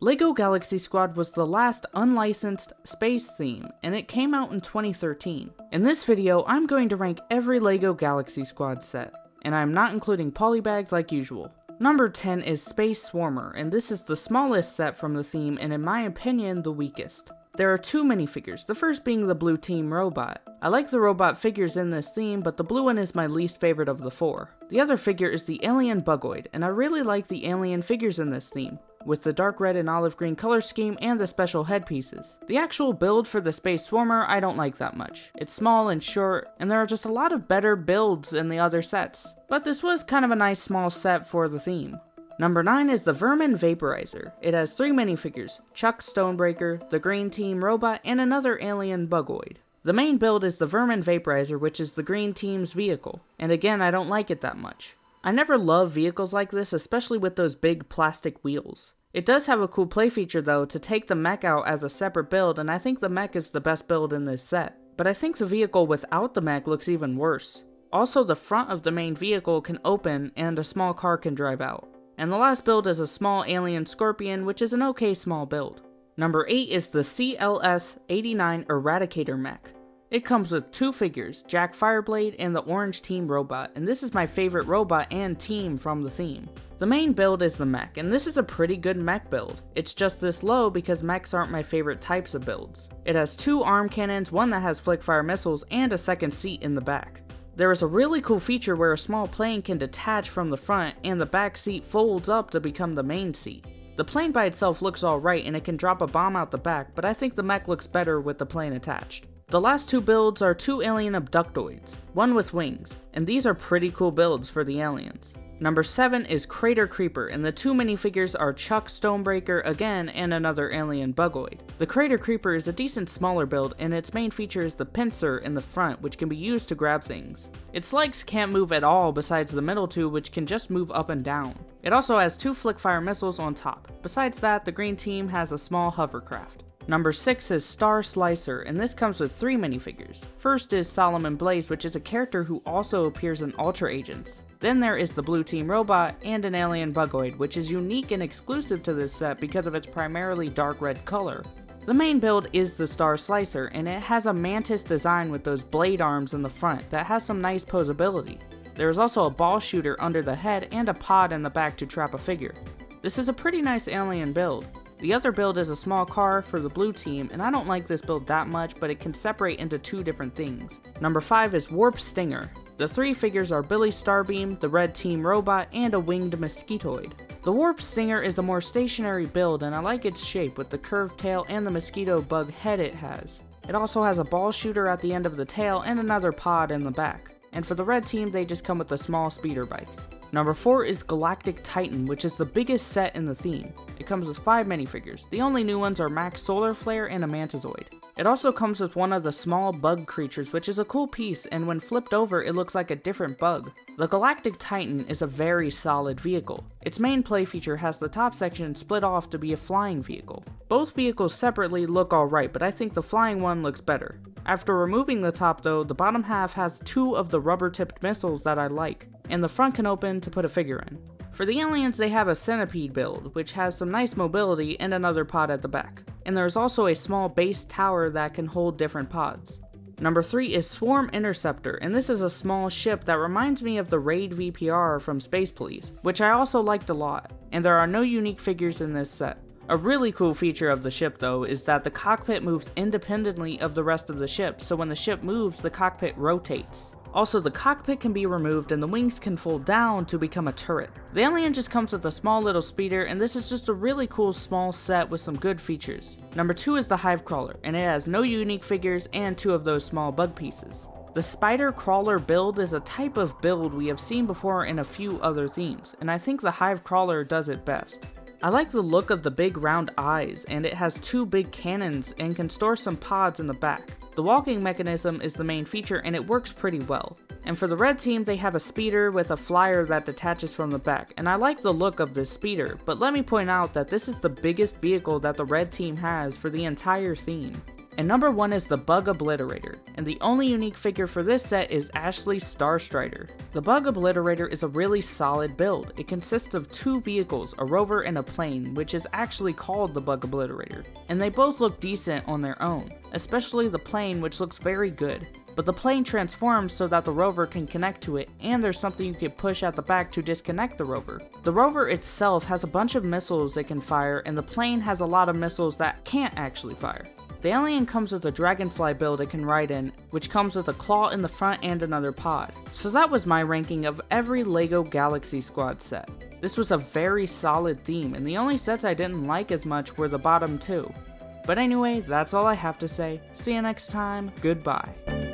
LEGO Galaxy Squad was the last unlicensed space theme, and it came out in 2013. In this video, I'm going to rank every LEGO Galaxy Squad set, and I'm not including polybags like usual. Number 10 is Space Swarmer, and this is the smallest set from the theme and in my opinion, the weakest. There are two minifigures, the first being the Blue Team robot. I like the robot figures in this theme, but the blue one is my least favorite of the four. The other figure is the Alien Bugoid, and I really like the alien figures in this theme, with the dark red and olive green color scheme and the special headpieces. The actual build for the Space Swarmer I don't like that much. It's small and short, and there are just a lot of better builds in the other sets. But this was kind of a nice small set for the theme. Number 9 is the Vermin Vaporizer. It has 3 minifigures, Chuck Stonebreaker, the Green Team robot, and another alien Bugoid. The main build is the Vermin Vaporizer, which is the Green Team's vehicle, and again I don't like it that much. I never love vehicles like this, especially with those big plastic wheels. It does have a cool play feature though to take the mech out as a separate build, and I think the mech is the best build in this set. But I think the vehicle without the mech looks even worse. Also, the front of the main vehicle can open and a small car can drive out. And the last build is a small alien scorpion, which is an okay small build. Number 8 is the CLS-89 Eradicator mech. It comes with 2 figures, Jack Fireblade and the Orange Team robot, and this is my favorite robot and team from the theme. The main build is the mech, and this is a pretty good mech build. It's just this low because mechs aren't my favorite types of builds. It has 2 arm cannons, one that has flick-fire missiles, and a second seat in the back. There is a really cool feature where a small plane can detach from the front and the back seat folds up to become the main seat. The plane by itself looks alright and it can drop a bomb out the back, but I think the mech looks better with the plane attached. The last 2 builds are 2 alien abductoids, one with wings, and these are pretty cool builds for the aliens. Number 7 is Crater Creeper, and the 2 minifigures are Chuck Stonebreaker again and another alien Bugoid. The Crater Creeper is a decent smaller build, and its main feature is the pincer in the front, which can be used to grab things. Its legs can't move at all besides the middle 2, which can just move up and down. It also has 2 flick-fire missiles on top. Besides that, the Green Team has a small hovercraft. Number 6 is Star Slicer, and this comes with 3 minifigures. First is Solomon Blaze, which is a character who also appears in Ultra Agents. Then there is the Blue Team robot and an alien Bugoid, which is unique and exclusive to this set because of its primarily dark red color. The main build is the Star Slicer, and it has a mantis design with those blade arms in the front that has some nice posability. There is also a ball shooter under the head and a pod in the back to trap a figure. This is a pretty nice alien build. The other build is a small car for the Blue Team, and I don't like this build that much, but it can separate into 2 different things. Number 5 is Warp Stinger. The 3 figures are Billy Starbeam, the Red Team robot, and a winged mosquitoid. The Warp Stinger is a more stationary build, and I like its shape with the curved tail and the mosquito bug head it has. It also has a ball shooter at the end of the tail and another pod in the back. And for the Red Team, they just come with a small speeder bike. Number 4 is Galactic Titan, which is the biggest set in the theme. It comes with 5 minifigures. The only new ones are Max Solar Flare and a Mantizoid. It also comes with one of the small bug creatures, which is a cool piece, and when flipped over it looks like a different bug. The Galactic Titan is a very solid vehicle. Its main play feature has the top section split off to be a flying vehicle. Both vehicles separately look alright, but I think the flying one looks better. After removing the top though, the bottom half has 2 of the rubber-tipped missiles that I like, and the front can open to put a figure in. For the aliens, they have a centipede build, which has some nice mobility and another pod at the back. And there's also a small base tower that can hold different pods. Number 3 is Swarm Interceptor, and this is a small ship that reminds me of the Raid VPR from Space Police, which I also liked a lot, and there are no unique figures in this set. A really cool feature of the ship though is that the cockpit moves independently of the rest of the ship, so when the ship moves, the cockpit rotates. Also, the cockpit can be removed and the wings can fold down to become a turret. The alien just comes with a small little speeder, and this is just a really cool small set with some good features. Number 2 is the Hive Crawler, and it has no unique figures and 2 of those small bug pieces. The Spider Crawler build is a type of build we have seen before in a few other themes, and I think the Hive Crawler does it best. I like the look of the big round eyes, and it has 2 big cannons and can store some pods in the back. The walking mechanism is the main feature and it works pretty well. And for the Red Team, they have a speeder with a flyer that detaches from the back, and I like the look of this speeder, but let me point out that this is the biggest vehicle that the Red Team has for the entire theme. And number 1 is the Bug Obliterator, and the only unique figure for this set is Ashley Starstrider. The Bug Obliterator is a really solid build. It consists of 2 vehicles, a rover and a plane, which is actually called the Bug Obliterator, and they both look decent on their own, especially the plane, which looks very good. But the plane transforms so that the rover can connect to it, and there's something you can push at the back to disconnect the rover. The rover itself has a bunch of missiles it can fire, and the plane has a lot of missiles that can't actually fire. The alien comes with a dragonfly build it can ride in, which comes with a claw in the front and another pod. So that was my ranking of every LEGO Galaxy Squad set. This was a very solid theme, and the only sets I didn't like as much were the bottom 2. But anyway, that's all I have to say. See you next time, goodbye.